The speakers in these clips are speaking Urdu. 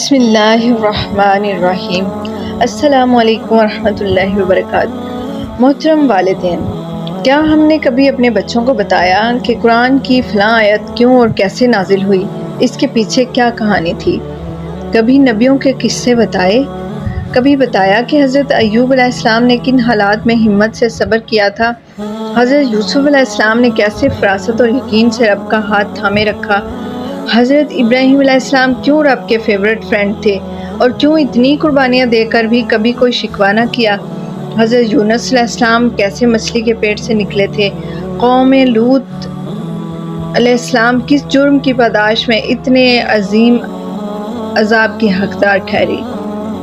بسم اللہ الرحمن الرحیم۔ السلام علیکم ورحمۃ اللہ وبرکاتہ۔ محترم والدین، کیا ہم نے کبھی اپنے بچوں کو بتایا کہ قرآن کی فلاں آیت کیوں اور کیسے نازل ہوئی، اس کے پیچھے کیا کہانی تھی؟ کبھی نبیوں کے قصے بتائے؟ کبھی بتایا کہ حضرت ایوب علیہ السلام نے کن حالات میں ہمت سے صبر کیا تھا؟ حضرت یوسف علیہ السلام نے کیسے فراست اور یقین سے رب کا ہاتھ تھامے رکھا؟ حضرت ابراہیم علیہ السلام کیوں رب کے فیورٹ فرینڈ تھے اور کیوں اتنی قربانیاں دے کر بھی کبھی کوئی شکوہ نہ کیا؟ حضرت یونس علیہ السلام کیسے مچھلی کے پیٹ سے نکلے تھے؟ قوم لوط علیہ السلام کس جرم کی پاداش میں اتنے عظیم عذاب کی حقدار ٹھہری؟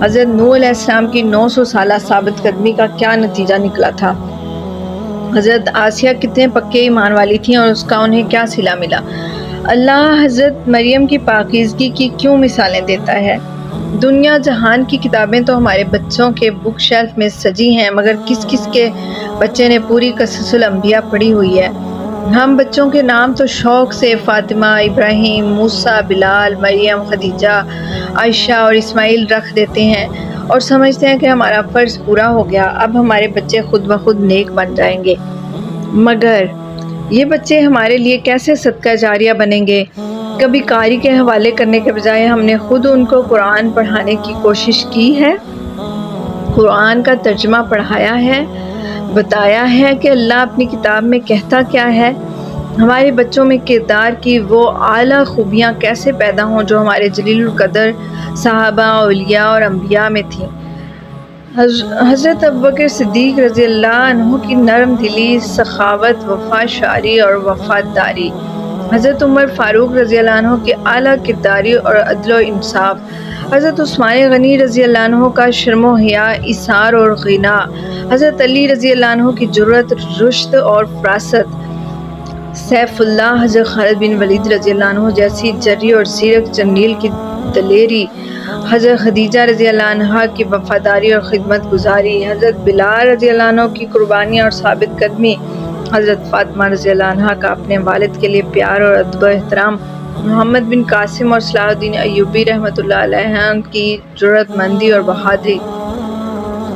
حضرت نوح علیہ السلام کی 900 سالہ ثابت قدمی کا کیا نتیجہ نکلا تھا؟ حضرت آسیہ کتنے پکے ایمان والی تھیں اور اس کا انہیں کیا صلہ ملا؟ اللہ حضرت مریم کی پاکیزگی کی کیوں مثالیں دیتا ہے؟ دنیا جہان کی کتابیں تو ہمارے بچوں کے بک شیلف میں سجی ہیں، مگر کس کس کے بچے نے پوری قصص الانبیاء پڑھی ہوئی ہے؟ ہم بچوں کے نام تو شوق سے فاطمہ، ابراہیم، موسیٰ، بلال، مریم، خدیجہ، عائشہ اور اسماعیل رکھ دیتے ہیں اور سمجھتے ہیں کہ ہمارا فرض پورا ہو گیا، اب ہمارے بچے خود بخود نیک بن جائیں گے۔ مگر یہ بچے ہمارے لیے کیسے صدقہ جاریہ بنیں گے؟ کبھی قاری کے حوالے کرنے کے بجائے ہم نے خود ان کو قرآن پڑھانے کی کوشش کی ہے؟ قرآن کا ترجمہ پڑھایا ہے؟ بتایا ہے کہ اللہ اپنی کتاب میں کہتا کیا ہے؟ ہمارے بچوں میں کردار کی وہ اعلیٰ خوبیاں کیسے پیدا ہوں جو ہمارے جلیل القدر صحابہ، اولیاء اور انبیاء میں تھیں؟ حضرت ابوبکر صدیق رضی اللہ عنہ کی نرم دلی، سخاوت، وفا شعری اور وفاداری، حضرت عمر فاروق رضی اللہ عنہ کی اعلیٰ کرداری اور عدل و انصاف، حضرت عثمان غنی رضی اللہ عنہ کا شرم و حیا، ایثار اور غنا، حضرت علی رضی اللہ عنہ کی جرأت، رشد اور فراست، سیف اللہ حضرت خالد بن ولید رضی اللہ عنہ جیسی جری اور زیرک جرنیل کی دلیری، حضرت خدیجہ رضی اللہ عنہا کی وفاداری اور خدمت گزاری، حضرت بلال رضی اللہ عنہ کی قربانیاں اور ثابت قدمی، حضرت فاطمہ رضی اللہ عنہا کا اپنے والد کے لیے پیار اور ادب و احترام، محمد بن قاسم اور صلاح الدین ایوبی رحمۃ اللہ علیہ کی جرأت مندی اور بہادری،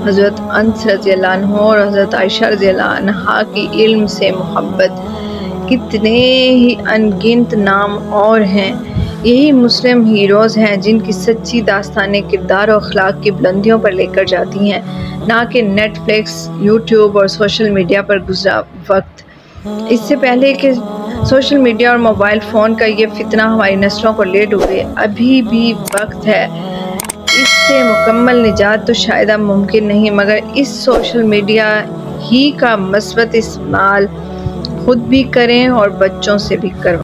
حضرت انس رضی اللہ عنہ اور حضرت عائشہ رضی اللہ عنہا کی علم سے محبت، کتنے ہی ان گنت نام اور ہیں۔ یہی مسلم ہیروز ہیں جن کی سچی داستانیں کردار اور اخلاق کی بلندیوں پر لے کر جاتی ہیں، نہ کہ نیٹ فلکس، یوٹیوب اور سوشل میڈیا پر گزرا وقت۔ اس سے پہلے کہ سوشل میڈیا اور موبائل فون کا یہ فتنہ ہماری نسلوں کو لے ڈوبے، ابھی بھی وقت ہے۔ اس سے مکمل نجات تو شاید اب ممکن نہیں، مگر اس سوشل میڈیا ہی کا مثبت استعمال خود بھی کریں اور بچوں سے بھی کروائیں۔